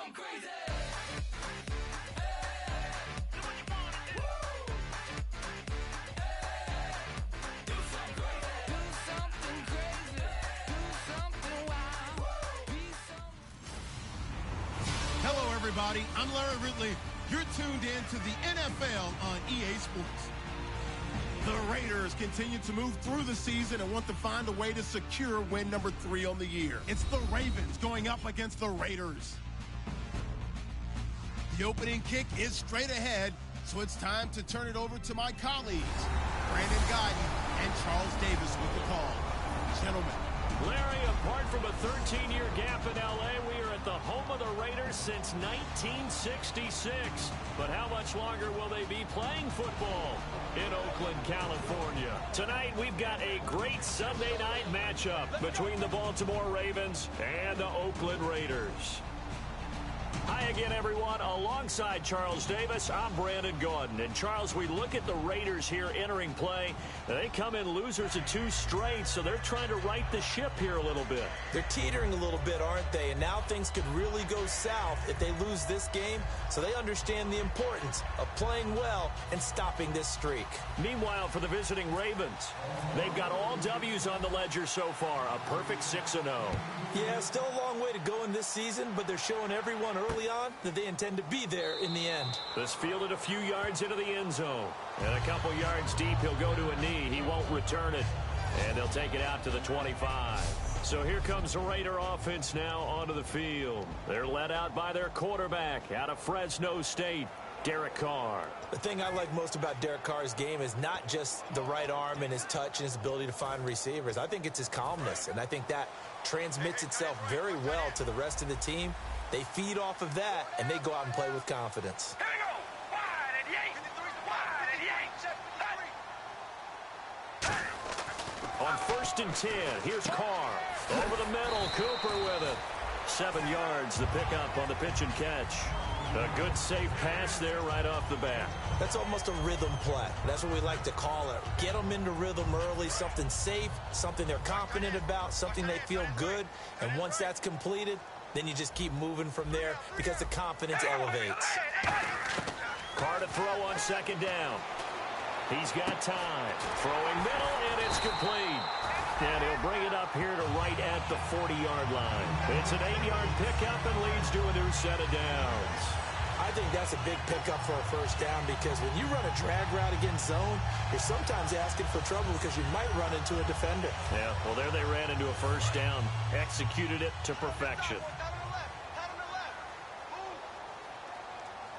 something crazy. Hello, everybody. I'm Larry Ridley. You're tuned in to the NFL on EA Sports. The Raiders continue to move through the season and want to find a way to secure win number 3 on the year. It's the Ravens going up against the Raiders. The opening kick is straight ahead, so it's time to turn it over to my colleagues, Brandon Guyton and Charles Davis with the call. Gentlemen. Larry, apart from a 13-year gap in L.A., we are at the home of the Raiders since 1966. But how much longer will they be playing football in Oakland, California? Tonight, we've got a great Sunday night matchup between the Baltimore Ravens and the Oakland Raiders. Hi again, everyone. Alongside Charles Davis, I'm Brandon Guyton. And Charles, we look at the Raiders here entering play. They come in losers of 2 straight, so they're trying to right the ship here a little bit. They're teetering a little bit, aren't they? And now things could really go south if they lose this game. So they understand the importance of playing well and stopping this streak. Meanwhile, for the visiting Ravens, they've got all W's on the ledger so far. A perfect 6-0. Yeah, still a long way to go in this season, but they're showing everyone early on that they intend to be there in the end. This fielded a few yards into the end zone. And a couple yards deep, he'll go to a knee. He won't return it. And they'll take it out to the 25. So here comes the Raider offense now onto the field. They're led out by their quarterback out of Fresno State, Derek Carr. The thing I like most about Derek Carr's game is not just the right arm and his touch and his ability to find receivers. I think it's his calmness, and I think that transmits itself very well to the rest of the team. They feed off of that, and they go out and play with confidence. Here we go. Wide and yank. Wide and yank. On 1st and 10, here's Carr. Over the middle, Cooper with it. 7 yards, the pickup on the pitch and catch. A good, safe pass there right off the bat. That's almost a rhythm play. That's what we like to call it. Get them into rhythm early, something safe, something they're confident about, something they feel good. And once that's completed, then you just keep moving from there because the confidence elevates. Carr to throw on 2nd down. He's got time. Throwing middle, and it's complete. And he'll bring it up here to right at the 40-yard line. It's an 8-yard pickup and leads to a new set of downs. I think that's a big pickup for a 1st down because when you run a drag route against zone, you're sometimes asking for trouble because you might run into a defender. Yeah, well, there they ran into a 1st down. Executed it to perfection.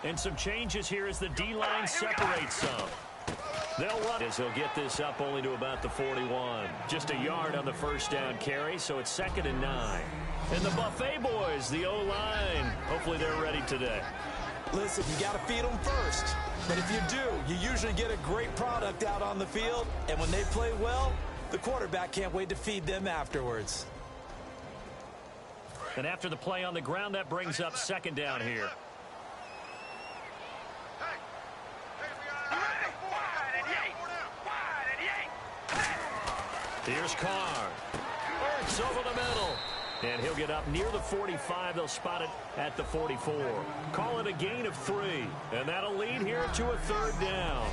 And some changes here as the D-line separates some. They'll run as he'll get this up only to about the 41. Just a yard on the 1st down carry, so it's 2nd and 9. And the Buffet boys, the O-line, hopefully they're ready today. Listen, you got to feed them first. But if you do, you usually get a great product out on the field. And when they play well, the quarterback can't wait to feed them afterwards. And after the play on the ground, that brings up 2nd down here. Here's Carr. Works over the middle. And he'll get up near the 45. They'll spot it at the 44. Call it a gain of 3. And that'll lead here to a 3rd down.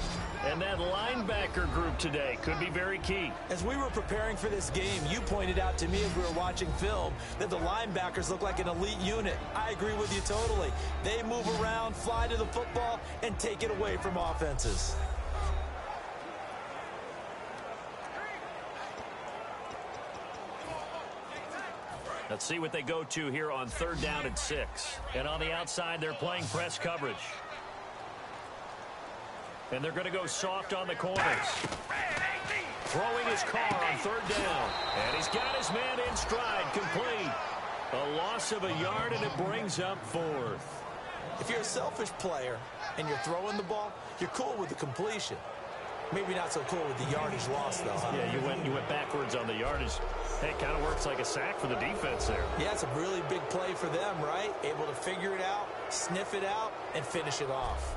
And that linebacker group today could be very key. As we were preparing for this game, you pointed out to me as we were watching film that the linebackers look like an elite unit. I agree with you totally. They move around, fly to the football, and take it away from offenses. Let's see what they go to here on 3rd down and 6. And on the outside, they're playing press coverage. And they're going to go soft on the corners. Throwing his Carr on 3rd down. And he's got his man in stride, complete. A loss of a yard, and it brings up 4th. If you're a selfish player and you're throwing the ball, you're cool with the completion. Maybe not so cool with the yardage loss, though, huh? Yeah, you went backwards on the yardage. Hey, it kind of works like a sack for the defense there. Yeah, it's a really big play for them, right? Able to figure it out, sniff it out, and finish it off.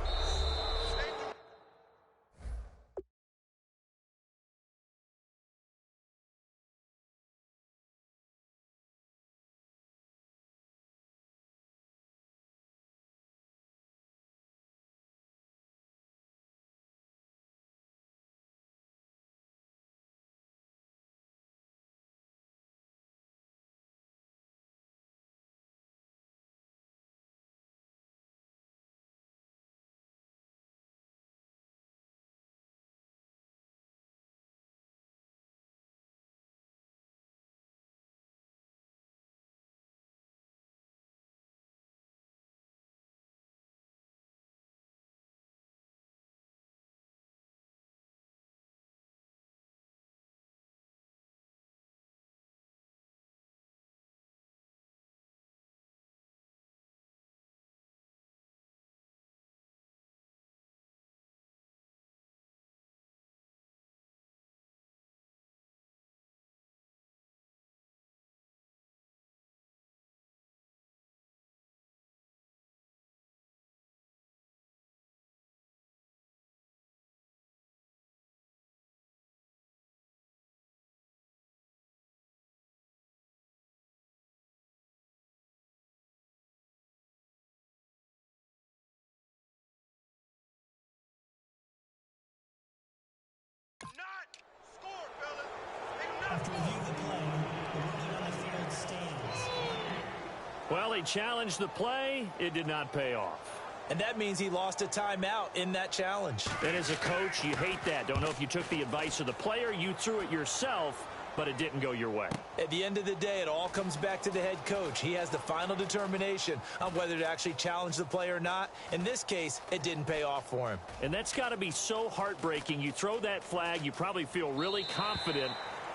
Well, he challenged the play. It did not pay off. And that means he lost a timeout in that challenge. And as a coach, you hate that. Don't know if you took the advice of the player, you threw it yourself, but it didn't go your way. At the end of the day, it all comes back to the head coach. He has the final determination on whether to actually challenge the play or not. In this case, it didn't pay off for him. And that's got to be so heartbreaking. You throw that flag, you probably feel really confident,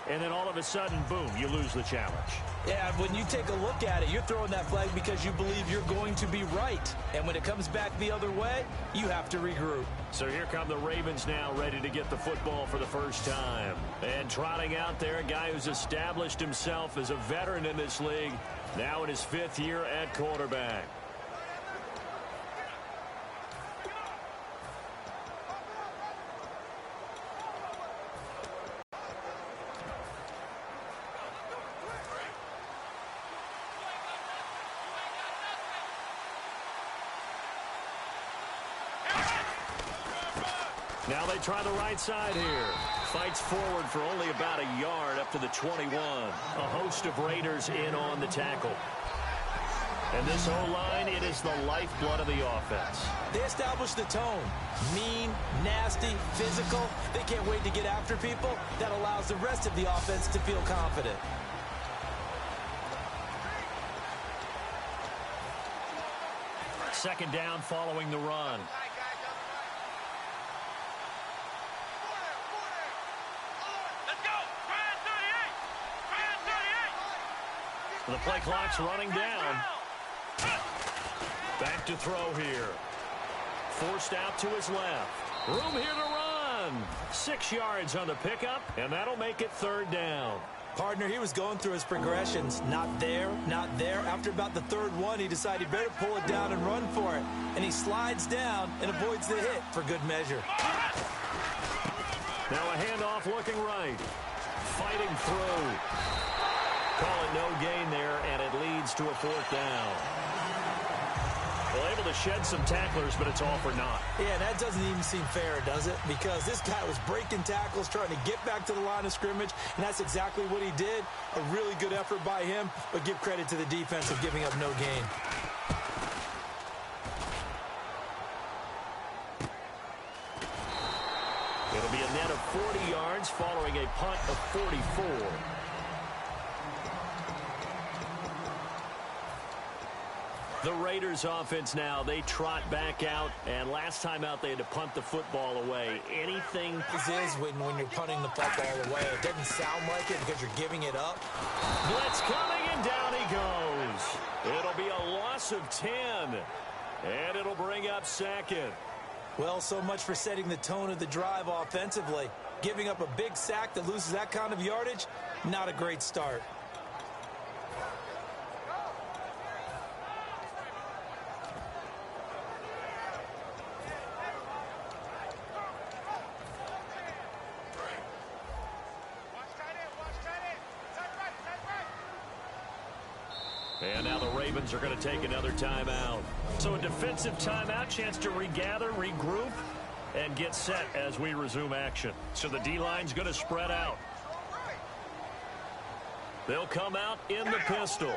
and then all of a sudden, boom, you lose the challenge. Yeah, when you take a look at it, you're throwing that flag because you believe you're going to be right. And when it comes back the other way, you have to regroup. So here come the Ravens now, ready to get the football for the first time. And trotting out there, a guy who's established himself as a veteran in this league, now in his 5th year at quarterback. Now they try the right side here. Fights forward for only about a yard up to the 21. A host of Raiders in on the tackle. And this O-line, it is the lifeblood of the offense. They establish the tone. Mean, nasty, physical. They can't wait to get after people. That allows the rest of the offense to feel confident. Second down following the run. The play clock's running down. Back to throw here. Forced out to his left. Room here to run. 6 yards on the pickup, and that'll make it 3rd down. Partner, he was going through his progressions. Not there, not there. After about the 3rd one, he decided he better pull it down and run for it. And he slides down and avoids the hit for good measure. Now a handoff looking right. Fighting through. Call it no gain there, and it leads to a 4th down. Well, able to shed some tacklers, but it's all for naught. Yeah, that doesn't even seem fair, does it? Because this guy was breaking tackles, trying to get back to the line of scrimmage, and that's exactly what he did. A really good effort by him, but give credit to the defense of giving up no gain. It'll be a net of 40 yards following a punt of 44. The Raiders offense now, they trot back out, and last time out they had to punt the football away. Anything? This is when you're punting the football away. It doesn't sound like it because you're giving it up. Blitz coming, and down he goes. It'll be a loss of 10, and it'll bring up 2nd. Well, so much for setting the tone of the drive offensively. Giving up a big sack that loses that kind of yardage, not a great start. And now the Ravens are going to take another timeout. So a defensive timeout, chance to regather, regroup, and get set as we resume action. So the D-line's going to spread out. They'll come out in the pistol.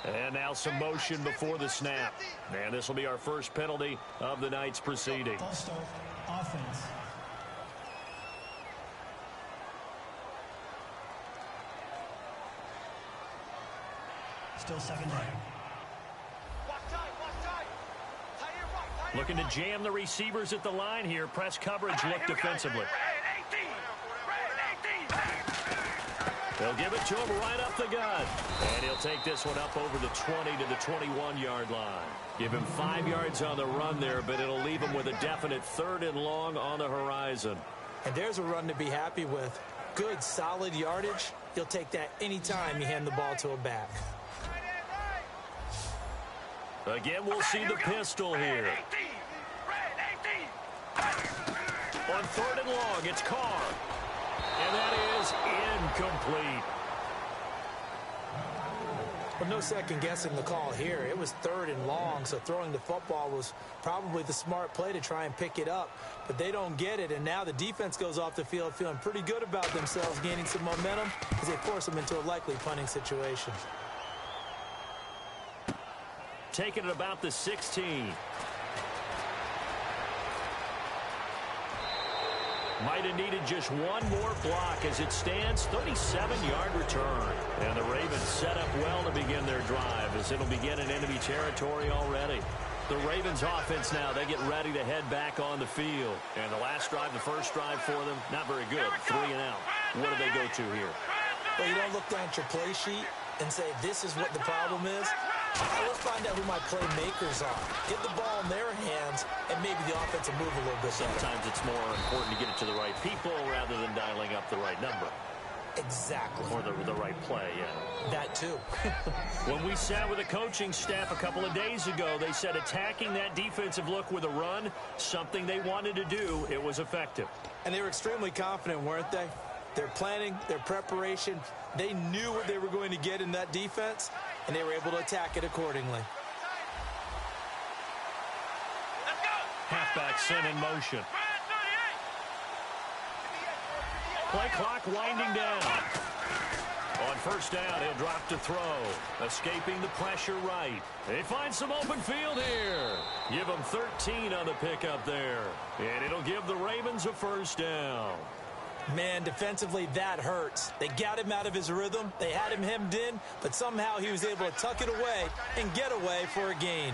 And now some motion before the snap. And this will be our first penalty of the night's proceeding. False start, offense. Still 2nd down. Looking to jam the receivers at the line here. Press coverage, look defensively. They'll give it to him right up the gut. And he'll take this one up over the 20 to the 21-yard line. Give him 5 yards on the run there, but it'll leave him with a definite 3rd and long on the horizon. And there's a run to be happy with. Good, solid yardage. You'll take that anytime you hand the ball to a back. Again, we'll see the pistol here. On 3rd and long, it's Carr. And that is incomplete. Well, no second guessing the call here. It was 3rd and long, so throwing the football was probably the smart play to try and pick it up. But they don't get it, and now the defense goes off the field feeling pretty good about themselves, gaining some momentum as they force them into a likely punting situation. Taking it about the 16. Might have needed just one more block as it stands. 37-yard return. And the Ravens set up well to begin their drive as it'll begin in enemy territory already. The Ravens offense now, they get ready to head back on the field. And the last drive, the first drive for them, not very good. 3 and out. What do they go to here? Well, you don't look down at your play sheet and say, this is what the problem is. Let's find out who my playmakers are. Get the ball in their hands, and maybe the offense will move a little bit better. Sometimes it's more important to get it to the right people rather than dialing up the right number. Exactly. Or the right play, yeah. That too. When we sat with the coaching staff a couple of days ago, they said attacking that defensive look with a run, something they wanted to do, it was effective. And they were extremely confident, weren't they? Their planning, their preparation, they knew what they were going to get in that defense, and they were able to attack it accordingly. Halfback sent in motion. Play clock winding down. On first down, he'll drop to throw. Escaping the pressure right. They find some open field here. Give them 13 on the pickup there. And it'll give the Ravens a first down. Man, defensively, that hurts. They got him out of his rhythm. They had him hemmed in, but somehow he was able to tuck it away and get away for a gain.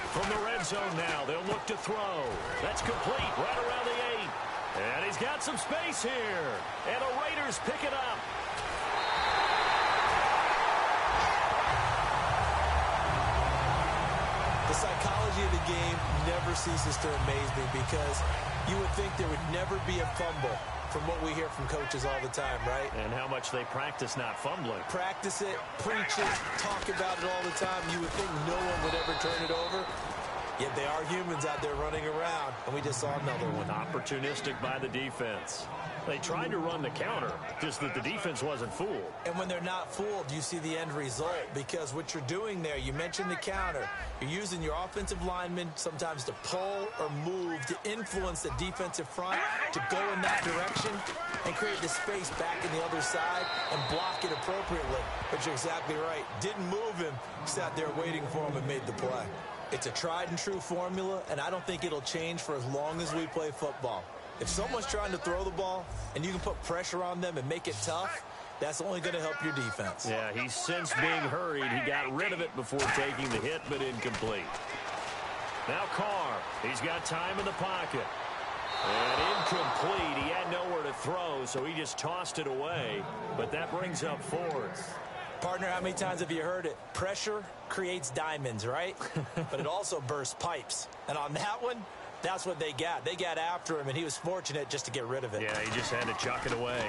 From the red zone now, they'll look to throw. That's complete right around the 8. And he's got some space here. And the Raiders pick it up. The psychology of the game never ceases to amaze me because you would think there would never be a fumble from what we hear from coaches all the time, right? And how much they practice not fumbling. Practice it, preach it, talk about it all the time. You would think no one would ever turn it over. Yet they are humans out there running around, and we just saw another one. Opportunistic by the defense. They tried to run the counter, just that the defense wasn't fooled. And when they're not fooled, you see the end result. Because what you're doing there, you mentioned the counter. You're using your offensive linemen sometimes to pull or move to influence the defensive front to go in that direction and create the space back in the other side and block it appropriately. But you're exactly right. Didn't move him, sat there waiting for him and made the play. It's a tried and true formula, and I don't think it'll change for as long as we play football. If someone's trying to throw the ball and you can put pressure on them and make it tough, that's only going to help your defense. Yeah, he's since being hurried. He got rid of it before taking the hit, but incomplete. Now Carr. He's got time in the pocket. And incomplete. He had nowhere to throw, so he just tossed it away. But that brings up 4th. Partner, how many times have you heard it? Pressure creates diamonds, right? But it also bursts pipes. And on that one, that's what they got. They got after him, and he was fortunate just to get rid of it. Yeah, he just had to chuck it away.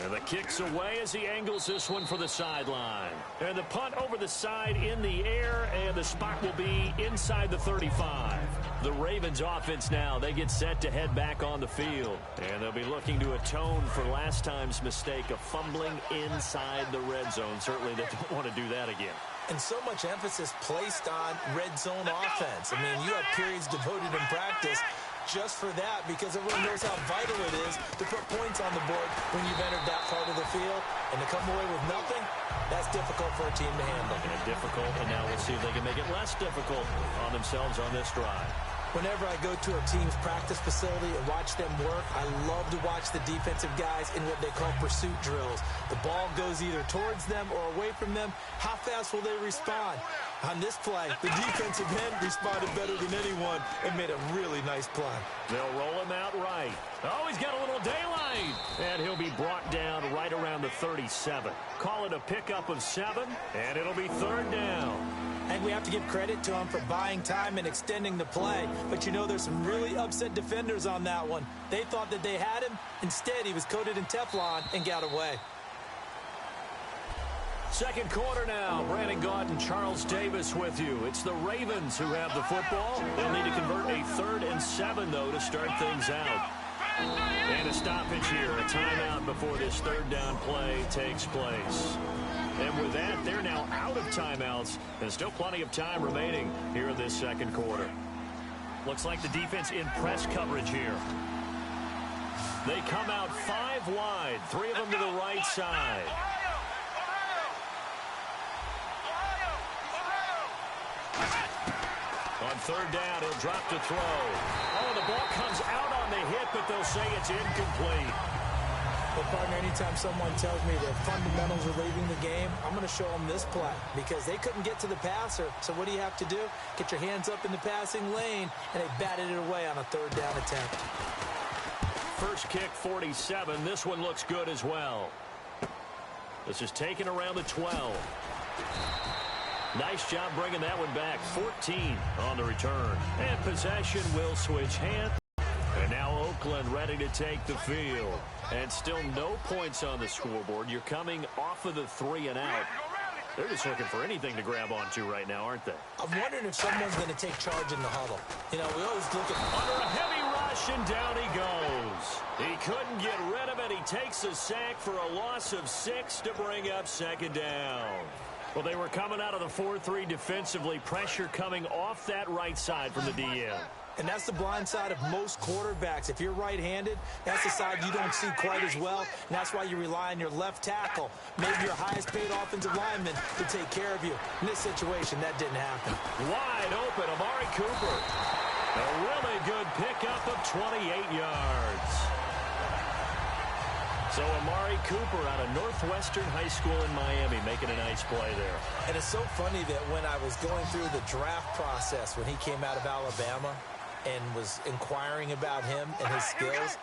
And the kick's away as he angles this one for the sideline. And the punt over the side in the air, and the spot will be inside the 35. The Ravens offense now, they get set to head back on the field. And they'll be looking to atone for last time's mistake of fumbling inside the red zone. Certainly they don't want to do that again. And so much emphasis placed on red zone offense. I mean, you have periods devoted in practice just for that because everyone knows how vital it is to put points on the board when you've entered that part of the field. And to come away with nothing, that's difficult for a team to handle. And difficult, and now we'll see if they can make it less difficult on themselves on this drive. Whenever I go to a team's practice facility and watch them work, I love to watch the defensive guys in what they call pursuit drills. The ball goes either towards them or away from them. How fast will they respond? On this play, the defensive end responded better than anyone and made a really nice play. They'll roll him out right. Oh, he's got a little daylight. And he'll be brought down right around the 37. Call it a pickup of 7, and it'll be 3rd down. And we have to give credit to him for buying time and extending the play. But you know, there's some really upset defenders on that one. They thought that they had him. Instead, he was coated in Teflon and got away. Second quarter now. Brandon Gaudin and Charles Davis with you. It's the Ravens who have the football. They'll need to convert a 3rd and 7, though, to start things out. And a stoppage here, a timeout before this third down play takes place. And with that, they're now out of timeouts, and still plenty of time remaining here in this second quarter. Looks like the defense in press coverage here. They come out 5 wide, 3 of them to the right side. On third down, he'll drop to throw. Oh, the ball comes out on the hit, but they'll say it's incomplete. Well, partner, anytime someone tells me their fundamentals are leaving the game, I'm going to show them this play because they couldn't get to the passer. So what do you have to do? Get your hands up in the passing lane, and they batted it away on a third down attempt. First kick, 47. This one looks good as well. This is taken around the 12. Nice job bringing that one back. 14 on the return. And possession will switch hands. And now Oakland ready to take the field. And still no points on the scoreboard. You're coming off of the 3 and out. They're just looking for anything to grab onto right now, aren't they? I'm wondering if someone's going to take charge in the huddle. You know, we always look at... Under a heavy rush, and down he goes. He couldn't get rid of it. He takes a sack for a loss of 6 to bring up second down. Well, they were coming out of the 4-3 defensively. Pressure coming off that right side from the DM. And that's the blind side of most quarterbacks. If you're right-handed, that's the side you don't see quite as well. And that's why you rely on your left tackle, maybe your highest-paid offensive lineman, to take care of you. In this situation, that didn't happen. Wide open, Amari Cooper. A really good pickup of 28 yards. So Amari Cooper out of Northwestern High School in Miami making a nice play there. And it's so funny that when I was going through the draft process when he came out of Alabama and was inquiring about him and his skills,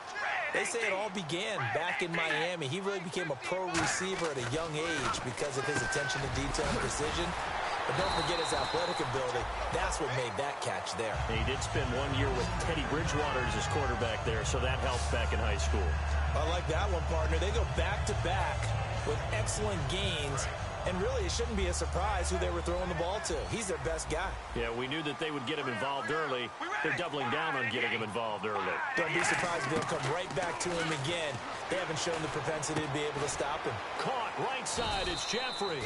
they say it all began back in Miami. He really became a pro receiver at a young age because of his attention to detail and precision. But don't forget his athletic ability. That's what made that catch there. He did spend 1 year with Teddy Bridgewater as his quarterback there, so that helped back in high school. I like that one, partner. They go back-to-back with excellent gains, and really it shouldn't be a surprise who they were throwing the ball to. He's their best guy. Yeah, we knew that they would get him involved early. They're doubling down on getting him involved early. Don't be surprised if they'll come right back to him again. They haven't shown the propensity to be able to stop him. Caught right side, it's Jeffrey.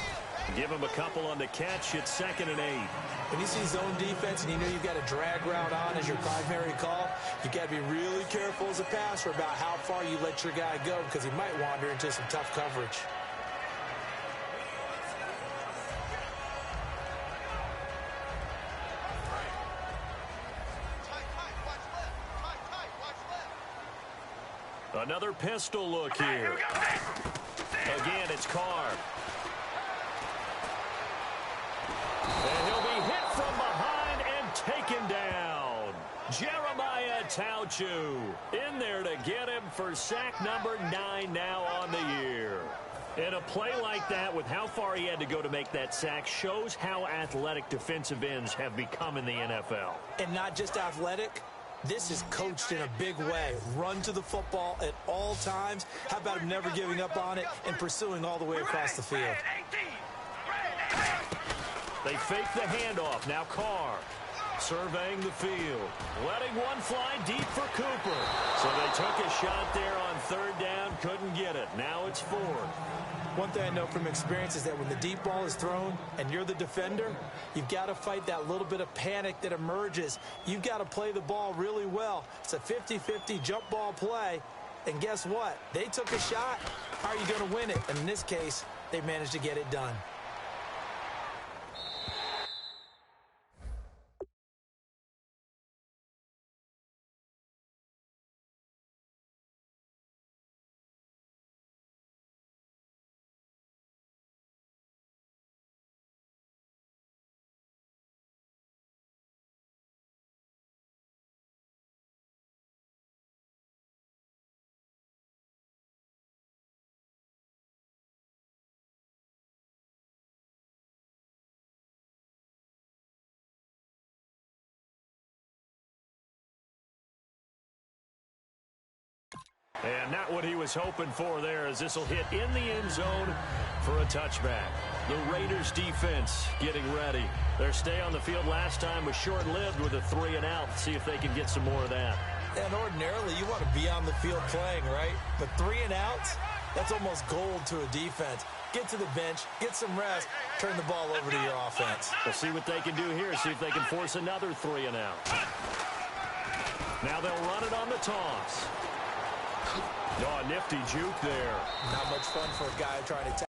Give him a couple on the catch. It's 2nd and 8. When you see zone defense and you know you've got a drag route on as your primary call, you've got to be really careful as a passer about how far you let your guy go because he might wander into some tough coverage. Another pistol look here. Again, it's Carr. And he'll be hit from behind and taken down. Jeremiah Tauchu in there to get him for sack number 9 now on the year. And a play like that with how far he had to go to make that sack shows how athletic defensive ends have become in the NFL. And not just athletic. This is coached in a big way. Run to the football at all times. How about him never giving up on it and pursuing all the way across the field? They fake the handoff. Now Carr surveying the field. Letting one fly deep for Cooper. So they took a shot there on third down. Couldn't get it. Now it's 4. One thing I know from experience is that when the deep ball is thrown and you're the defender, you've got to fight that little bit of panic that emerges. You've got to play the ball really well. It's a 50-50 jump ball play. And guess what? They took a shot. How are you going to win it? And in this case, they managed to get it done. And not what he was hoping for there, as this will hit in the end zone for a touchback. The Raiders defense getting ready. Their stay on the field last time was short-lived with a 3 and out. See if they can get some more of that. And ordinarily, you want to be on the field playing, right? But 3 and outs, that's almost gold to a defense. Get to the bench, get some rest, turn the ball over to your offense. We'll see what they can do here, see if they can force another 3 and out. Now they'll run it on the toss. Oh, a nifty juke there. Not much fun for a guy trying to tackle.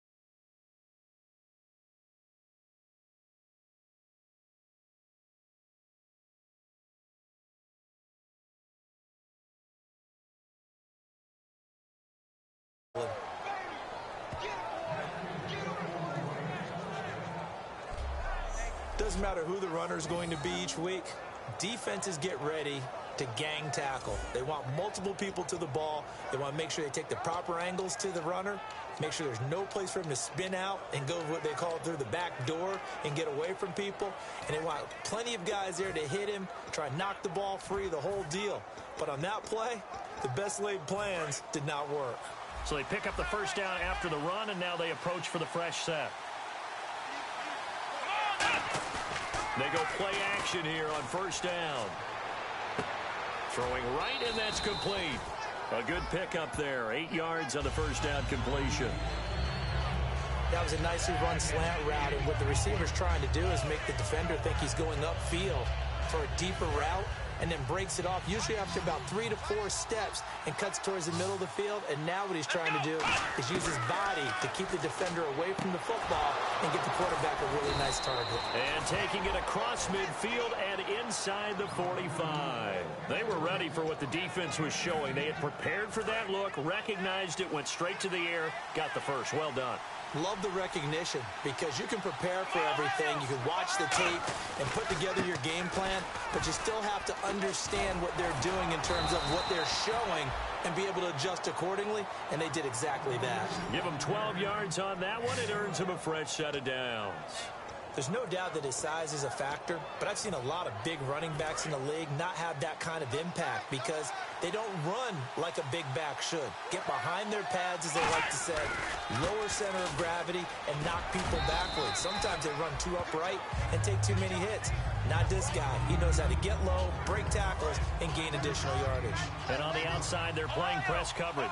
Doesn't matter who the runner is going to be each week. Defenses get ready to gang tackle. They want multiple people to the ball. They want to make sure they take the proper angles to the runner, make sure there's no place for him to spin out and go what they call through the back door and get away from people. And they want plenty of guys there to hit him, try and knock the ball free, the whole deal. But on that play, the best laid plans did not work. So they pick up the first down after the run, and now they approach for the fresh set. They go play action here on first down. Throwing right, and that's complete. A good pickup there. 8 yards on the first down completion. That was a nicely run slant route, and what the receiver's trying to do is make the defender think he's going upfield for a deeper route, and then breaks it off, usually after about 3 to 4 steps, and cuts towards the middle of the field. And now what he's trying to do is use his body to keep the defender away from the football and get the quarterback a really nice target. And taking it across midfield and inside the 45. They were ready for what the defense was showing. They had prepared for that look, recognized it, went straight to the air, got the first. Well done. Love the recognition, because you can prepare for everything. You can watch the tape and put together your game plan, but you still have to understand what they're doing in terms of what they're showing and be able to adjust accordingly, and they did exactly that. Give them 12 yards on that one. It earns them a fresh set of downs. There's no doubt that his size is a factor, but I've seen a lot of big running backs in the league not have that kind of impact because they don't run like a big back should. Get behind their pads, as they like to say, lower center of gravity, and knock people backwards. Sometimes they run too upright and take too many hits. Not this guy. He knows how to get low, break tackles, and gain additional yardage. And on the outside, they're playing press coverage.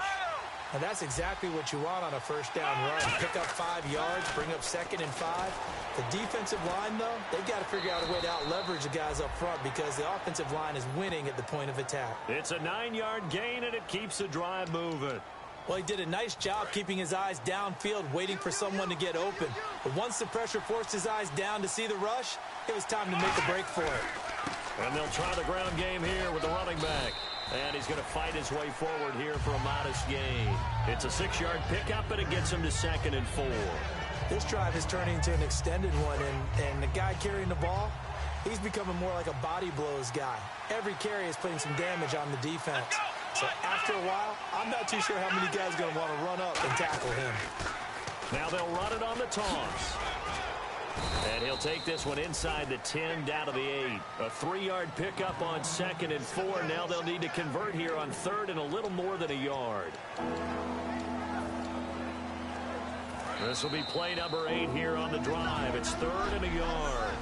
And that's exactly what you want on a first down run. Pick up 5 yards, bring up 2nd and 5. The defensive line, though, they've got to figure out a way to out-leverage the guys up front because the offensive line is winning at the point of attack. It's a 9-yard gain, and it keeps the drive moving. Well, he did a nice job keeping his eyes downfield, waiting for someone to get open. But once the pressure forced his eyes down to see the rush, it was time to make a break for it. And they'll try the ground game here with the running back. And he's going to fight his way forward here for a modest gain. It's a 6-yard pickup, and it gets him to 2nd and 4. This drive is turning into an extended one, and the guy carrying the ball, he's becoming more like a body blows guy. Every carry is putting some damage on the defense. So after a while, I'm not too sure how many guys are going to want to run up and tackle him. Now they'll run it on the toss. And he'll take this one inside the 10, down to the 8. A 3-yard pickup on 2nd and 4. Now they'll need to convert here on 3rd and a little more than a yard. This will be play number 8 here on the drive. It's 3rd and a yard.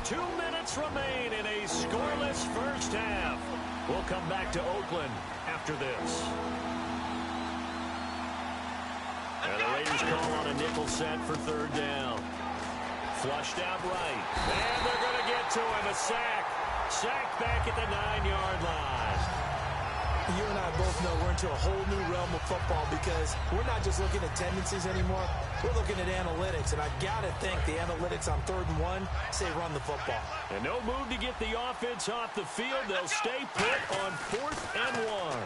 2 minutes remain in a scoreless first half. We'll come back to Oakland after this. And the Raiders call on a nickel set for 3rd down. Flushed out right. And they're going to get to him. A sack. Sack back at the 9-yard line. You and I both know we're into a whole new realm of football because we're not just looking at tendencies anymore. We're looking at analytics, and I've got to think the analytics on 3rd and 1 say run the football. And no move to get the offense off the field. They'll stay put on 4th and 1.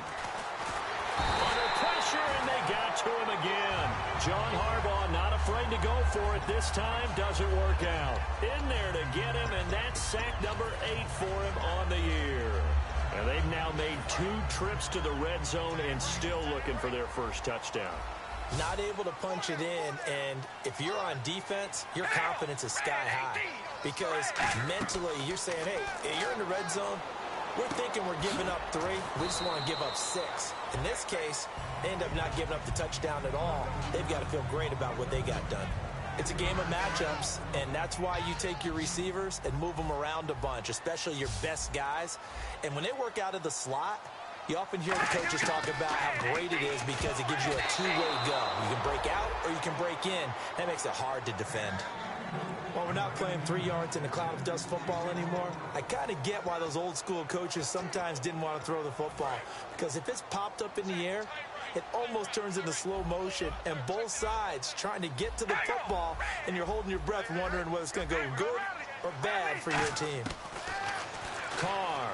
Under pressure, and they got to him again. John Harbaugh not afraid to go for it this time. Doesn't work out. In there to get him, and that's sack number 8 for him on the year. And they've now made 2 trips to the red zone and still looking for their first touchdown. Not able to punch it in, and if you're on defense, your confidence is sky high. Because mentally, you're saying, hey, you're in the red zone. We're thinking we're giving up 3. We just want to give up 6. In this case, they end up not giving up the touchdown at all. They've got to feel great about what they got done. It's a game of matchups, and that's why you take your receivers and move them around a bunch, especially your best guys. And when they work out of the slot, You often hear the coaches talk about how great it is because it gives you a two-way go. You can break out or you can break in. That makes it hard to defend. While we're not playing 3 yards in a cloud of dust football anymore, I kind of get why those old school coaches sometimes didn't want to throw the football. Because if it's popped up in the air, it almost turns into slow motion, and both sides trying to get to the football, and you're holding your breath wondering whether it's going to go good or bad for your team. Carr.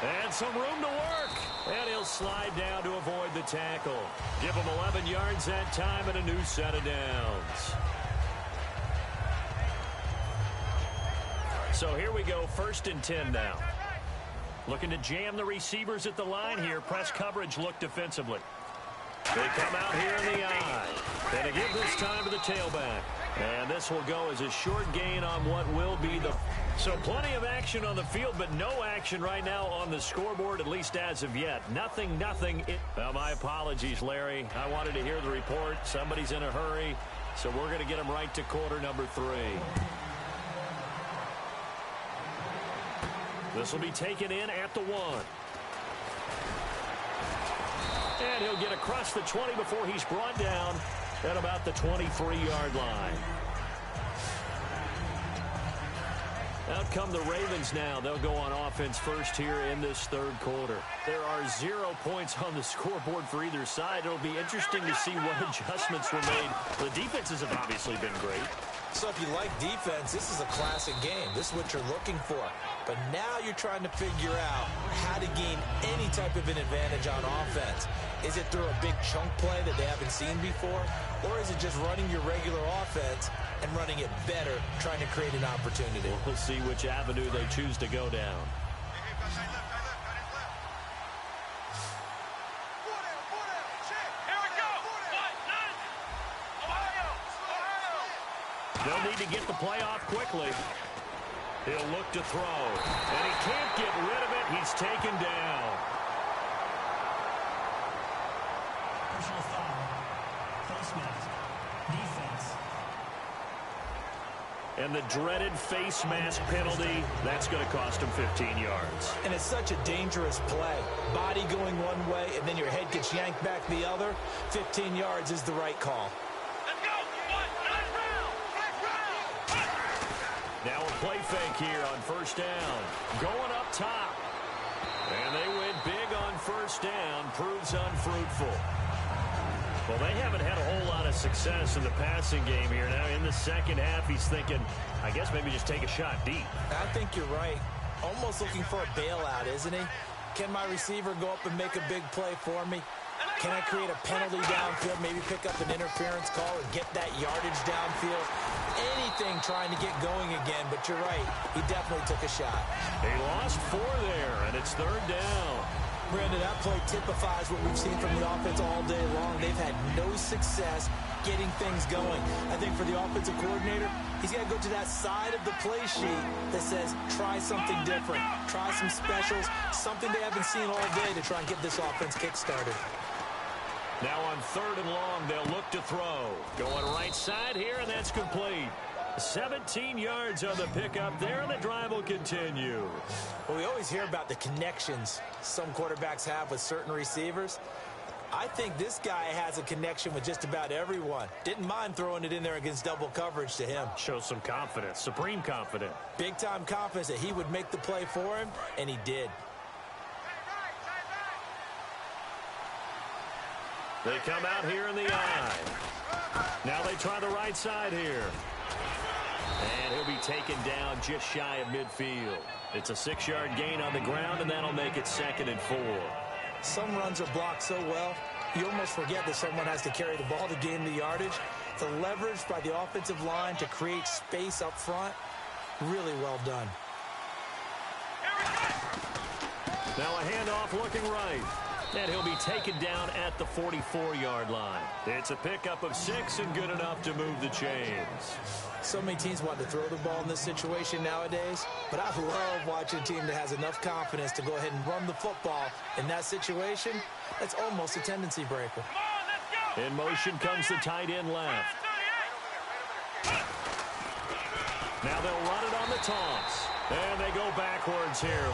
And some room to work. And he'll slide down to avoid the tackle. Give him 11 yards that time and a new set of downs. So here we go, 1st and 10 now. Looking to jam the receivers at the line here. Press coverage look defensively. They come out here in the eye. And they give this time to the tailback. And this will go as a short gain on what will be the... So plenty of action on the field, but no action right now on the scoreboard, at least as of yet. Nothing. Well, my apologies, Larry. I wanted to hear the report. Somebody's in a hurry, so we're going to get him right to quarter number 3. This will be taken in at the 1. And he'll get across the 20 before he's brought down at about the 23-yard line. Out come the Ravens now. They'll go on offense first here in this 3rd quarter. There are 0 points on the scoreboard for either side. It'll be interesting to see what adjustments were made. The defenses have obviously been great. So if you like defense, this is a classic game. This is what you're looking for. But now you're trying to figure out how to gain any type of an advantage on offense. Is it through a big chunk play that they haven't seen before? Or is it just running your regular offense and running it better, trying to create an opportunity? We'll see which avenue they choose to go down. They'll need to get the play off quickly. He'll look to throw. And he can't get rid of it. He's taken down. Personal foul. Face mask. Defense. And the dreaded face mask penalty, that's going to cost him 15 yards. And it's such a dangerous play. Body going one way, and then your head gets yanked back the other. 15 yards is the right call. Now a play fake here on 1st down. Going up top. And they went big on 1st down. Proves unfruitful. Well, they haven't had a whole lot of success in the passing game here. Now in the 2nd half, he's thinking, I guess maybe just take a shot deep. I think you're right. Almost looking for a bailout, isn't he? Can my receiver go up and make a big play for me? Can I create a penalty downfield, maybe pick up an interference call and get that yardage downfield? Anything trying to get going again, but you're right. He definitely took a shot. He lost 4 there, and it's 3rd down. Brandon, that play typifies what we've seen from the offense all day long. They've had no success getting things going. I think for the offensive coordinator, he's got to go to that side of the play sheet that says, try something different. Try some specials, something they haven't seen all day to try and get this offense kick-started. Now on 3rd and long, they'll look to throw. Going right side here, and that's complete. 17 yards on the pickup there, and the drive will continue. Well, we always hear about the connections some quarterbacks have with certain receivers. I think this guy has a connection with just about everyone. Didn't mind throwing it in there against double coverage to him. Shows some confidence, supreme confidence. Big-time confidence that he would make the play for him, and he did. They come out here in the eye. Now they try the right side here. And he'll be taken down just shy of midfield. It's a 6-yard gain on the ground, and that'll make it 2nd and 4. Some runs are blocked so well, you almost forget that someone has to carry the ball to gain the yardage. The leverage by the offensive line to create space up front, really well done. Now a handoff looking right. And he'll be taken down at the 44-yard line. It's a pickup of 6 and good enough to move the chains. So many teams want to throw the ball in this situation nowadays, but I love watching a team that has enough confidence to go ahead and run the football in that situation. That's almost a tendency breaker. In motion comes the tight end left. Now they'll run it on the toss. And they go backwards here.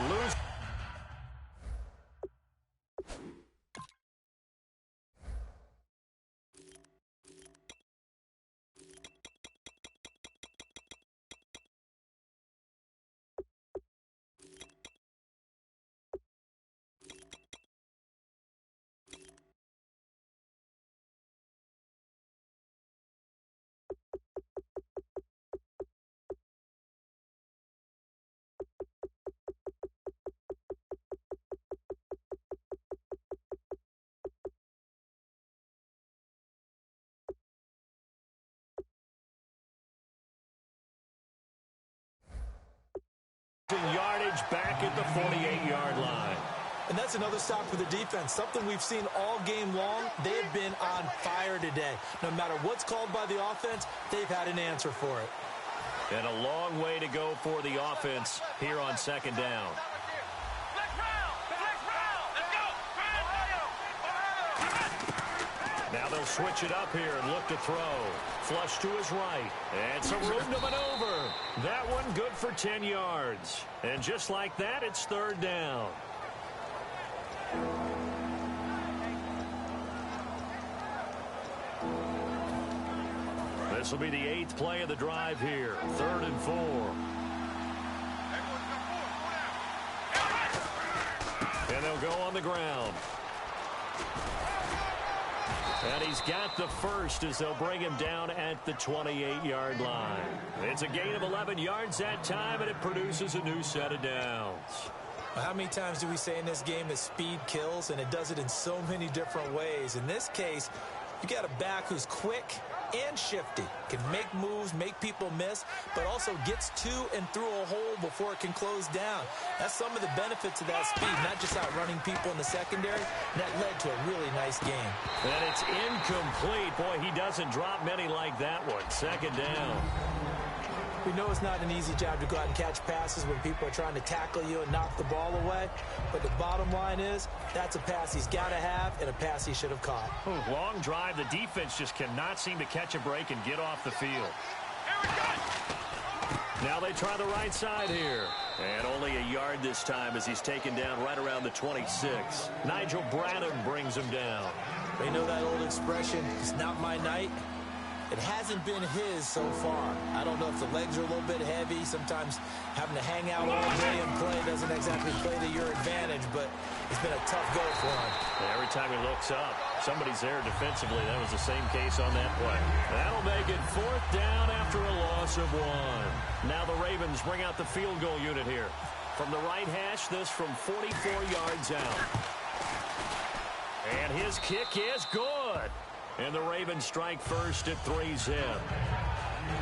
Yardage back at the 48-yard line. And that's another stop for the defense. Something we've seen all game long. They've been on fire today. No matter what's called by the offense, they've had an answer for it. And a long way to go for the offense here on second down. Now they'll switch it up here and look to throw. Flush to his right. And some room to maneuver. That one good for 10 yards. And just like that, it's third down. This will be the 8th play of the drive here. 3rd and 4. And they'll go on the ground. And he's got the first as they'll bring him down at the 28-yard line. It's a gain of 11 yards that time, and it produces a new set of downs. How many times do we say in this game that speed kills, and it does it in so many different ways? In this case, you got a back who's quick and shifty, can make moves, make people miss, but also gets to and through a hole before it can close down. That's some of the benefits of that speed, not just outrunning people in the secondary. And that led to a really nice game. And it's incomplete. Boy, he doesn't drop many like that one. Second down. We know it's not an easy job to go out and catch passes when people are trying to tackle you and knock the ball away. But the bottom line is, that's a pass he's got to have and a pass he should have caught. Long drive. The defense just cannot seem to catch a break and get off the field. Now they try the right side here. And only a yard this time as he's taken down right around the 26. Nigel Bradham brings him down. They know that old expression, it's not my night. It hasn't been his so far. I don't know if the legs are a little bit heavy. Sometimes having to hang out all day and play doesn't exactly play to your advantage, but it's been a tough go for him. And every time he looks up, somebody's there defensively. That was the same case on that play. That'll make it 4th down after a loss of 1. Now the Ravens bring out the field goal unit here. From the right hash, this from 44 yards out. And his kick is good. And the Ravens strike first at 3-zip.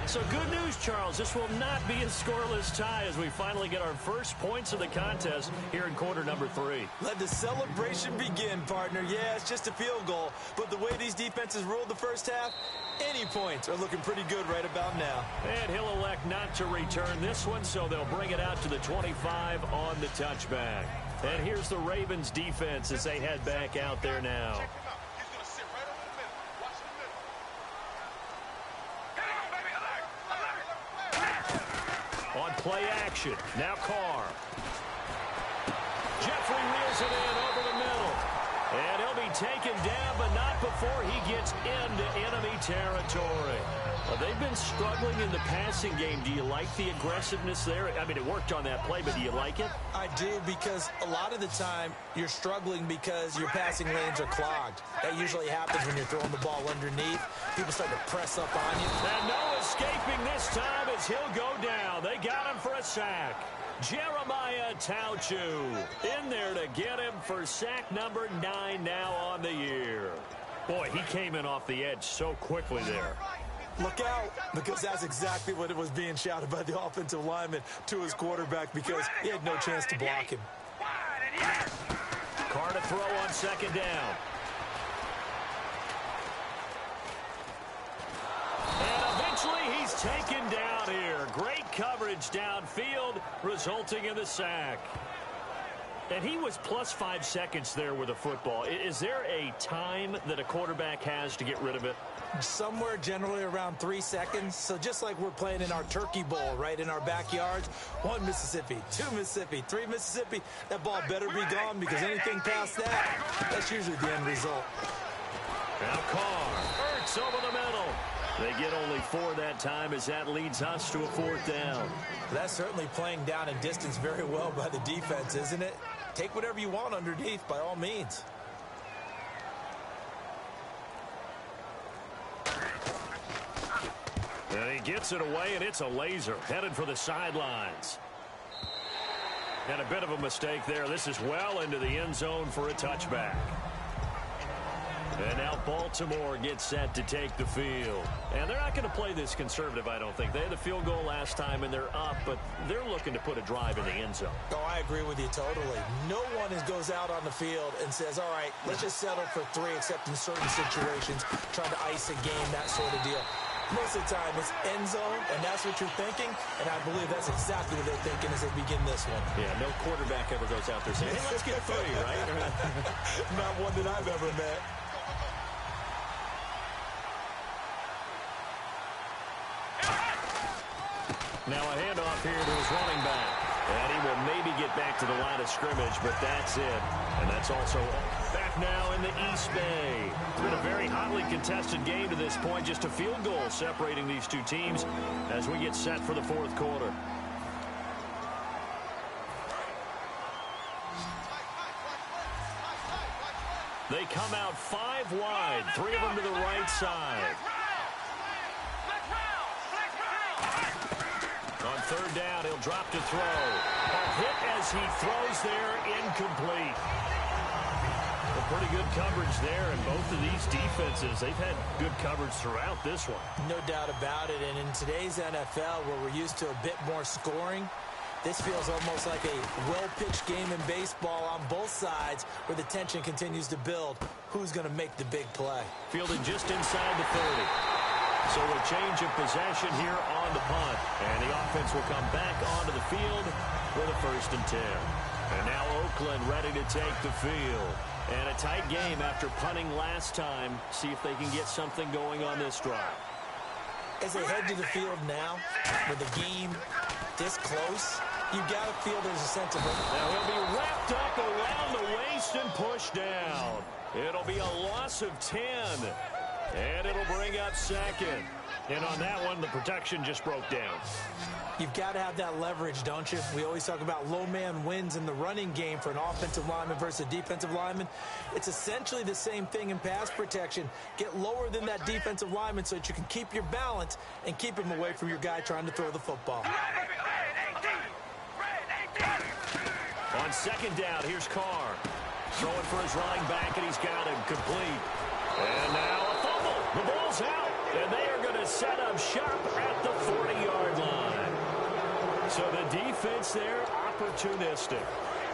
So good news, Charles. This will not be a scoreless tie as we finally get our first points of the contest here in quarter number 3. Let the celebration begin, partner. Yeah, it's just a field goal. But the way these defenses ruled the first half, any points are looking pretty good right about now. And he'll elect not to return this one, so they'll bring it out to the 25 on the touchback. And here's the Ravens defense as they head back out there now. On play action, now Carr. Jeffrey reels it in over the middle. And he'll be taken down, but not before he gets into enemy territory. They've been struggling in the passing game. Do you like the aggressiveness there? I mean, it worked on that play, but do you like it? I do, because a lot of the time you're struggling because your passing lanes are clogged. That usually happens when you're throwing the ball underneath. People start to press up on you. And no escaping this time as he'll go down. They got him for a sack. Jeremiah Tauchu in there to get him for sack number 9 now on the year. Boy, he came in off the edge so quickly there. Look out, because that's exactly what it was being shouted by the offensive lineman to his quarterback, because he had no chance to block him. Carr to throw on second down. And eventually he's taken down here. Great coverage downfield, resulting in the sack. And he was plus 5 seconds there with a football. Is there a time that a quarterback has to get rid of it? Somewhere generally around 3 seconds. So just like we're playing in our turkey bowl, right, in our backyards, 1 Mississippi, 2 Mississippi, 3 Mississippi, that ball better be gone, because anything past that, that's usually the end result. Now Carr, Ertz over the middle. They get only 4 that time as that leads us to a 4th down. That's certainly playing down in distance very well by the defense, isn't it? Take whatever you want underneath, by all means. And he gets it away, and it's a laser headed for the sidelines. And a bit of a mistake there. This is well into the end zone for a touchback. And now Baltimore gets set to take the field. And they're not going to play this conservative, I don't think. They had the field goal last time, and they're up, but they're looking to put a drive in the end zone. Oh, I agree with you totally. No one goes out on the field and says, all right, let's just settle for 3, except in certain situations, trying to ice a game, that sort of deal. Most of the time, it's end zone, and that's what you're thinking, and I believe that's exactly what they're thinking as they begin this one. Yeah, no quarterback ever goes out there saying, hey, let's get 3, right? Not one that I've ever met. Now a handoff here to his running back. And he will maybe get back to the line of scrimmage, but that's it. And that's also back now in the East Bay. It's been a very hotly contested game to this point. Just a field goal separating these two teams as we get set for the fourth quarter. They come out 5 wide, 3 of them to the right side. On third down, he'll drop to throw. A hit as he throws there, incomplete. A pretty good coverage there, and both of these defenses, they've had good coverage throughout this one. No doubt about it, and in today's NFL, where we're used to a bit more scoring, this feels almost like a well-pitched game in baseball on both sides where the tension continues to build. Who's going to make the big play? Fielded just inside the 30. So a change of possession here on the punt. And the offense will come back onto the field with a 1st and 10. And now Oakland ready to take the field. And a tight game after punting last time. See if they can get something going on this drive. As they head to the field now, with the game this close, you've got to feel there's a sense of it. Now he'll be wrapped up around the waist and pushed down. It'll be a loss of 10. And it'll bring up 2nd. And on that one, the protection just broke down. You've got to have that leverage, don't you? We always talk about low man wins in the running game for an offensive lineman versus a defensive lineman. It's essentially the same thing in pass protection. Get lower than that defensive lineman so that you can keep your balance and keep him away from your guy trying to throw the football. On 2nd down, here's Carr. Throwing for his running back, and he's got him complete. And now a fumble. The ball's out. And they are going to set up shop at the 40-yard line. So the defense there, opportunistic.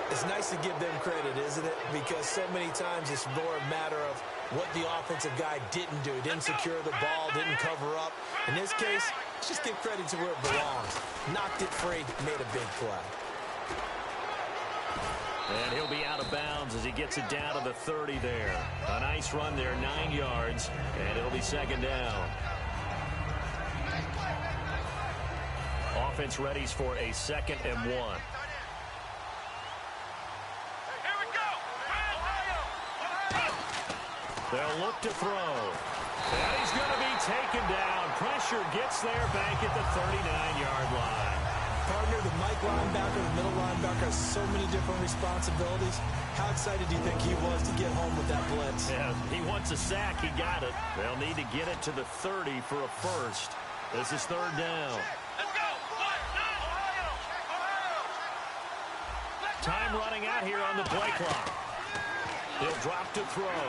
It's nice to give them credit, isn't it? Because so many times it's more a matter of what the offensive guy didn't do. Didn't secure the ball, didn't cover up. In this case, just give credit to where it belongs. Knocked it free, made a big play. And he'll be out of bounds as he gets it down to the 30 there. A nice run there, 9 yards, and it'll be 2nd down. Offense readies for a 2nd and 1. They'll look to throw. And he's going to be taken down. Pressure gets there back at the 39-yard line. Partner, the Mike linebacker, the middle linebacker has so many different responsibilities. How excited do you think he was to get home with that blitz? Yeah, he wants a sack. He got it. They'll need to get it to the 30 for a 1st. This is 3rd down. Let's go. Time running out here on the play clock. He'll drop to throw.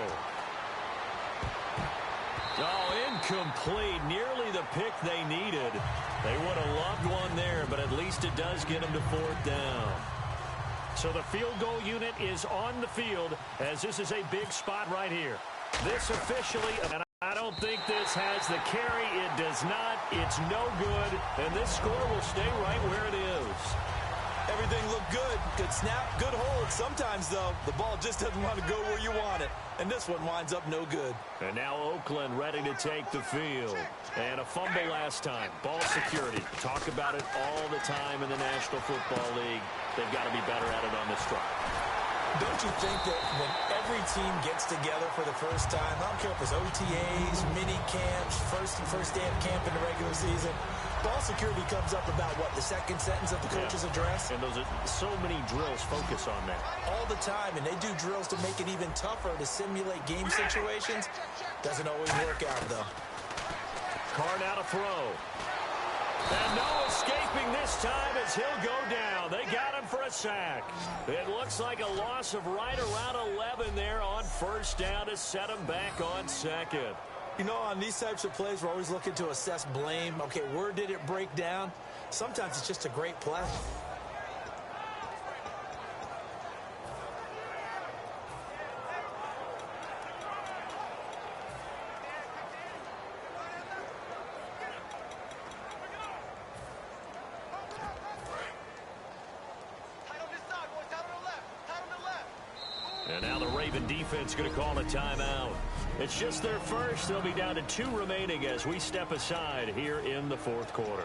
Oh, incomplete. Nearly the pick they needed. They would have loved one there, but at least it does get them to 4th down. So the field goal unit is on the field as this is a big spot right here. This officially, and I don't think this has the carry. It does not. It's no good. And this score will stay right where it is. Everything looked good. Good snap, good hold. Sometimes, though, the ball just doesn't want to go where you want it. And this one winds up no good. And now Oakland ready to take the field. And a fumble last time. Ball security. Talk about it all the time in the National Football League. They've got to be better at it on this drive. Don't you think that when every team gets together for the first time, I don't care if it's OTAs, mini camps, first day of camp in the regular season, ball security comes up about, what, the 2nd sentence of the coach's address? And those are so many drills focus on that. All the time, and they do drills to make it even tougher to simulate game situations. Doesn't always work out, though. Carr now to throw. And no escaping this time as he'll go down. They got him for a sack. It looks like a loss of right around 11 there on first down to set him back on second. You know, on these types of plays, we're always looking to assess blame. Okay, where did it break down? Sometimes it's just a great play. And now the Raven defense going to call a timeout. It's just their first. They'll be down to 2 remaining as we step aside here in the fourth quarter.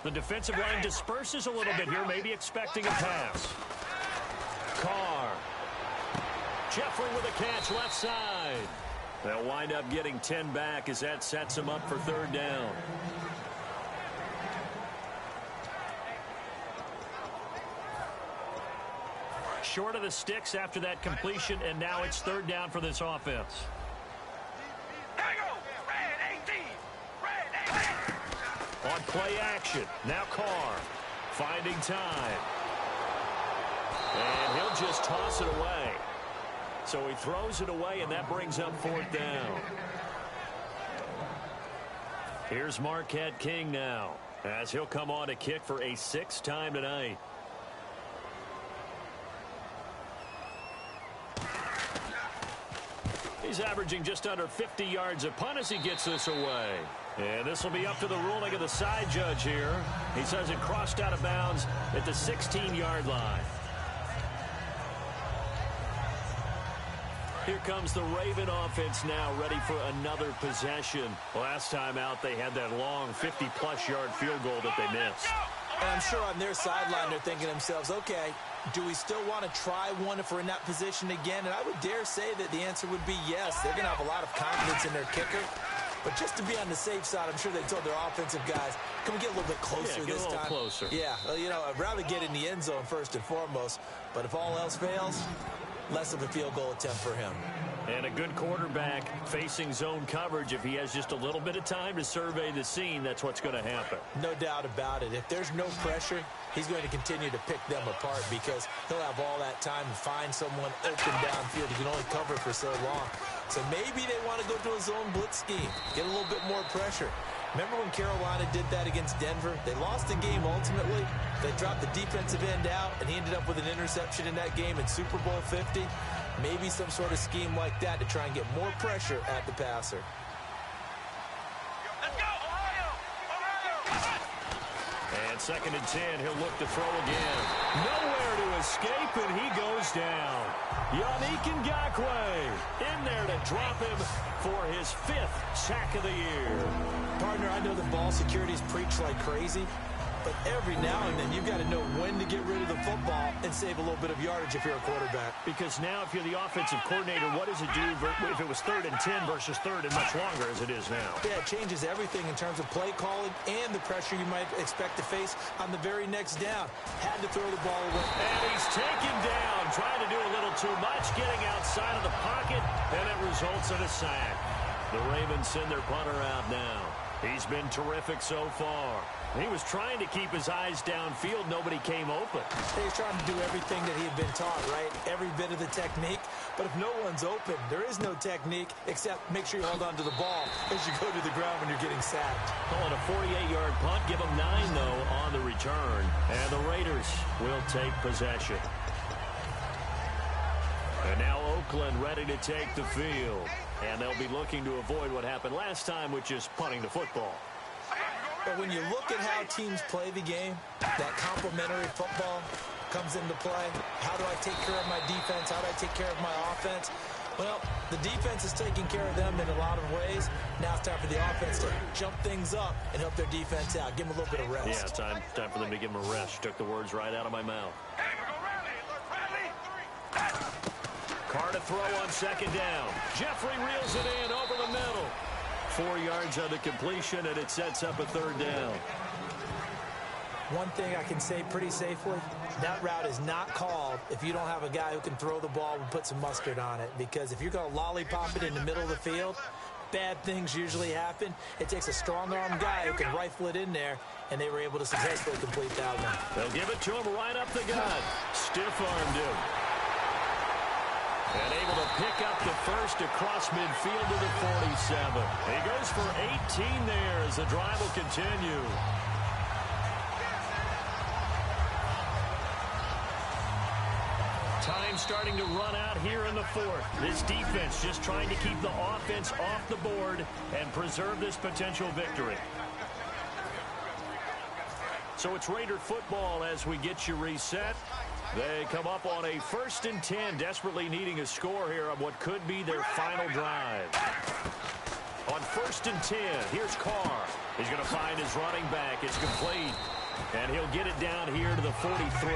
The defensive line disperses a little bit here, maybe expecting a pass. Carr. Jeffrey with a catch left side. They'll wind up getting 10 back as that sets them up for third down. Short of the sticks after that completion, and now it's third down for this offense. On play action, now Carr finding time. And he'll just toss it away. So he throws it away, and that brings up fourth down. Here's Marquette King now, as he'll come on to kick for a 6th time tonight. He's averaging just under 50 yards a punt as he gets this away. And this will be up to the ruling of the side judge here. He says it crossed out of bounds at the 16-yard line. Here comes the Raven offense now, ready for another possession. Last time out, they had that long 50-plus yard field goal that they missed. And I'm sure on their sideline they're thinking to themselves, okay, do we still want to try one if we're in that position again? And I would dare say that the answer would be yes. They're going to have a lot of confidence in their kicker. But just to be on the safe side, I'm sure they told their offensive guys, can we get a little bit closer this time? Closer. Yeah, well, you know, I'd rather get in the end zone first and foremost. But if all else fails, less of a field goal attempt for him. And a good quarterback facing zone coverage. If he has just a little bit of time to survey the scene, that's what's going to happen. No doubt about it. If there's no pressure, he's going to continue to pick them apart because he'll have all that time to find someone open downfield. He can only cover for so long. So maybe they want to go to a zone blitz scheme, get a little bit more pressure. Remember when Carolina did that against Denver? They lost the game ultimately. They dropped the defensive end out, and he ended up with an interception in that game in Super Bowl 50. Maybe some sort of scheme like that to try and get more pressure at the passer. Let's go, Ohio! And 2nd and 10, he'll look to throw again. Nowhere to escape, and he goes down. Yannick Ngakoue in there to drop him for his 5th sack of the year. Partner, I know the ball security's preached like crazy, but every now and then you've got to know when to get rid of the football and save a little bit of yardage if you're a quarterback. Because now if you're the offensive coordinator, what does it do if it was 3rd and 10 versus 3rd and much longer as it is now? Yeah, it changes everything in terms of play calling and the pressure you might expect to face on the very next down. Had to throw the ball away. And he's taken down, trying to do a little too much, getting outside of the pocket, and it results in a sack. The Ravens send their punter out now. He's been terrific so far. He was trying to keep his eyes downfield. Nobody came open. He's trying to do everything that he had been taught, right? Every bit of the technique. But if no one's open, there is no technique except make sure you hold on to the ball as you go to the ground when you're getting sacked. Calling a 48-yard punt. Give them 9, though, on the return. And the Raiders will take possession. And now Oakland ready to take the field. And they'll be looking to avoid what happened last time, which is punting the football. But when you look at how teams play the game, that complementary football comes into play. How do I take care of my defense? How do I take care of my offense? Well, the defense is taking care of them in a lot of ways. Now it's time for the offense to jump things up and help their defense out. Give them a little bit of rest. Yeah, time for them to give them a rest. You took the words right out of my mouth. Carr to throw on 2nd down. Jeffrey reels it in over the middle. 4 yards on the completion, and it sets up a third down. One thing I can say pretty safely, that route is not called if you don't have a guy who can throw the ball and put some mustard on it. Because if you're going to lollipop it in the middle of the field, bad things usually happen. It takes a strong-arm guy who can rifle it in there, and they were able to successfully complete that one. They'll give it to him right up the gut. Stiff-armed him. And able to pick up the first across midfield to the 47. He goes for 18 there as the drive will continue. Time starting to run out here in the fourth. This defense just trying to keep the offense off the board and preserve this potential victory. So it's Raider football as we get you reset. They come up on a 1st and 10, desperately needing a score here on what could be their final drive. On 1st and 10, here's Carr. He's going to find his running back. It's complete. And he'll get it down here to the 43.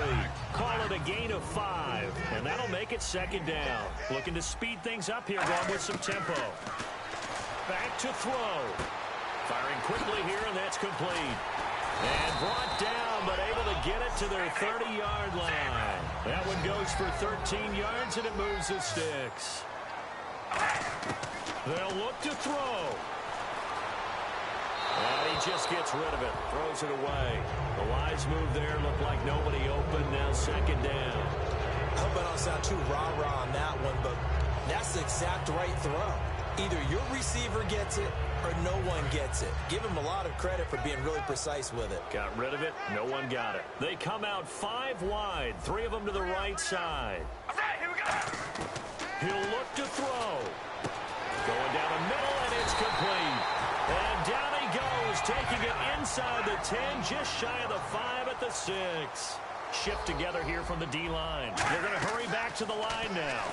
Call it a gain of 5. And that'll make it 2nd down. Looking to speed things up here, going with some tempo. Back to throw. Firing quickly here, and that's complete. And brought down, but able to get it to their 30-yard line. That one goes for 13 yards, and it moves the sticks. They'll look to throw. And he just gets rid of it, throws it away. The wise move there, looked like nobody open, now 2nd down. I hope I don't sound too rah-rah on that one, but that's the exact right throw. Either your receiver gets it or no one gets it. Give him a lot of credit for being really precise with it. Got rid of it, no one got it. They come out 5 wide, 3 of them to the right side. All right, here we go. He'll look to throw. Going down the middle, and it's complete. And down he goes, taking it inside the 10, just shy of the 5 at the 6. Shift together here from the D-line. They're going to hurry back to the line now.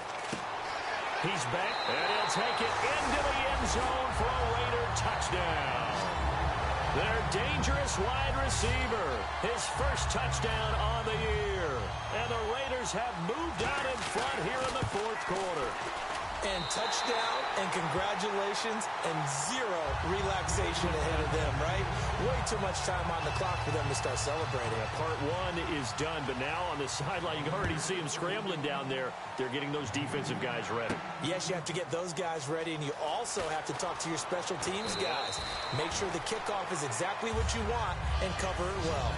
He's back, and he'll take it into the end zone for a Raider touchdown. Their dangerous wide receiver, his first touchdown on the year. And the Raiders have moved out in front here in the 4th quarter. And touchdown, and congratulations, and 0 relaxation ahead of them, right? Way too much time on the clock for them to start celebrating. Part 1 is done, but now on the sideline, you can already see them scrambling down there. They're getting those defensive guys ready. Yes, you have to get those guys ready, and you also have to talk to your special teams guys. Make sure the kickoff is exactly what you want and cover it well.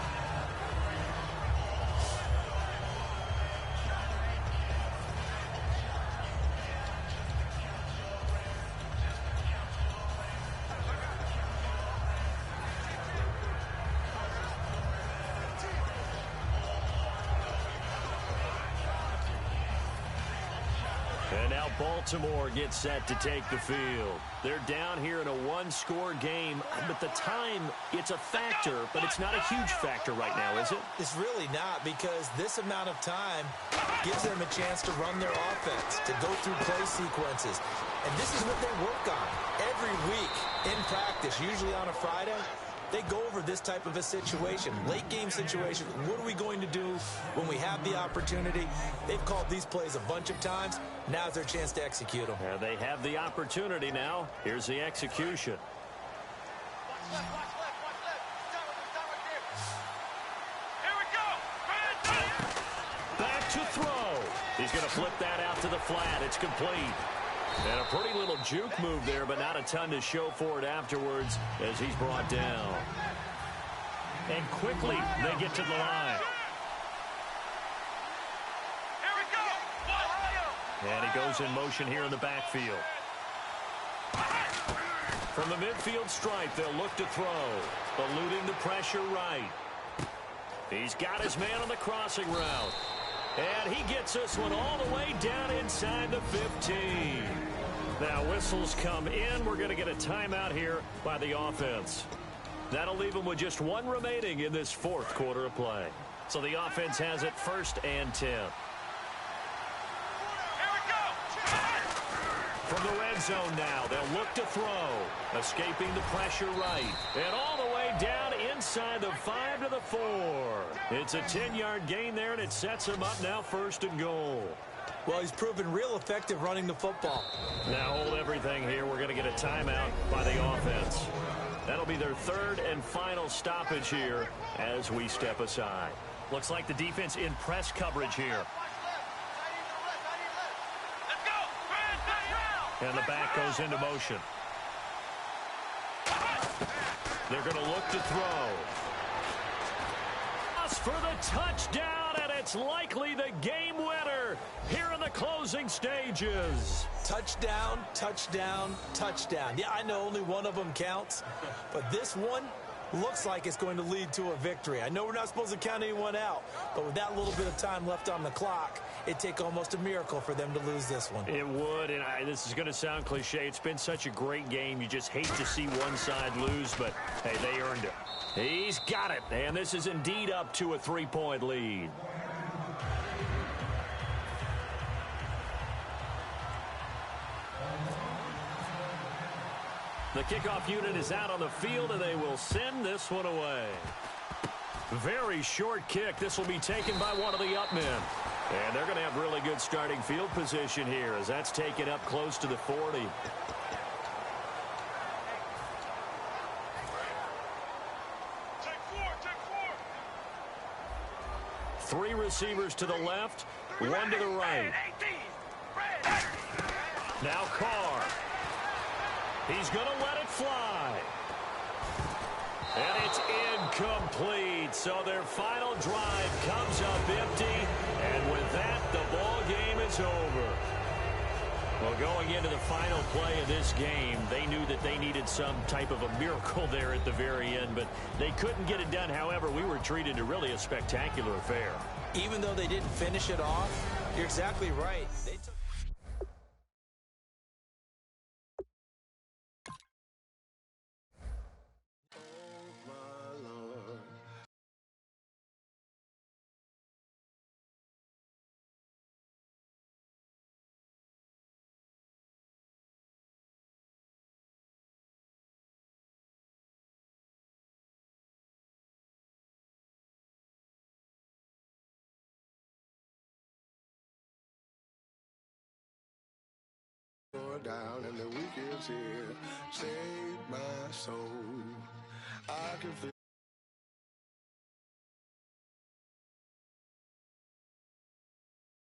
And now Baltimore gets set to take the field. They're down here in a 1-score game, but the time, it's a factor, but it's not a huge factor right now, is it? It's really not, because this amount of time gives them a chance to run their offense, to go through play sequences. And this is what they work on every week in practice, usually on a Friday. They go over this type of a situation, late game situation. What are we going to do when we have the opportunity? They've called these plays a bunch of times. Now's their chance to execute them. And they have the opportunity now. Here's the execution. Watch left. Here we go. Back to throw. He's going to flip that out to the flat. It's complete. And a pretty little juke move there, but not a ton to show for it afterwards as he's brought down. And quickly, they get to the line. Here we go. And he goes in motion here in the backfield. From the midfield stripe, they'll look to throw. Eluding the pressure right. He's got his man on the crossing route. And he gets this one all the way down inside the 15. Now whistles come in. We're going to get a timeout here by the offense. That'll leave them with just 1 remaining in this 4th quarter of play. So the offense has it 1st and 10. From the red zone now, they'll look to throw. Escaping the pressure right. And all the way down inside the 5 to the 4. It's a 10-yard gain there, and it sets them up now 1st and goal. Well, he's proven real effective running the football. Now hold everything here. We're going to get a timeout by the offense. That'll be their third and final stoppage here as we step aside. Looks like the defense in press coverage here. And the back goes into motion. They're going to look to throw. For the touchdown, and it's likely the game winner here in the closing stages. Touchdown, touchdown, touchdown. Yeah, I know only one of them counts, but this one looks like it's going to lead to a victory. I know we're not supposed to count anyone out, but with that little bit of time left on the clock, it'd take almost a miracle for them to lose this one. It would, and this is going to sound cliche. It's been such a great game. You just hate to see one side lose, but, hey, they earned it. He's got it, and this is indeed up to a 3-point lead. The kickoff unit is out on the field, and they will send this one away. Very short kick. This will be taken by one of the up men. And they're going to have really good starting field position here as that's taken up close to the 40. Three receivers to the left, one to the right. Now Carr. He's going to let it fly. And it's incomplete. So their final drive comes up empty. And with that, the ball game is over. Well, going into the final play of this game, they knew that they needed some type of a miracle there at the very end, but they couldn't get it done. However, we were treated to really a spectacular affair. Even though they didn't finish it off, you're exactly right. They took down and the weekend's here. Save my soul. I can feel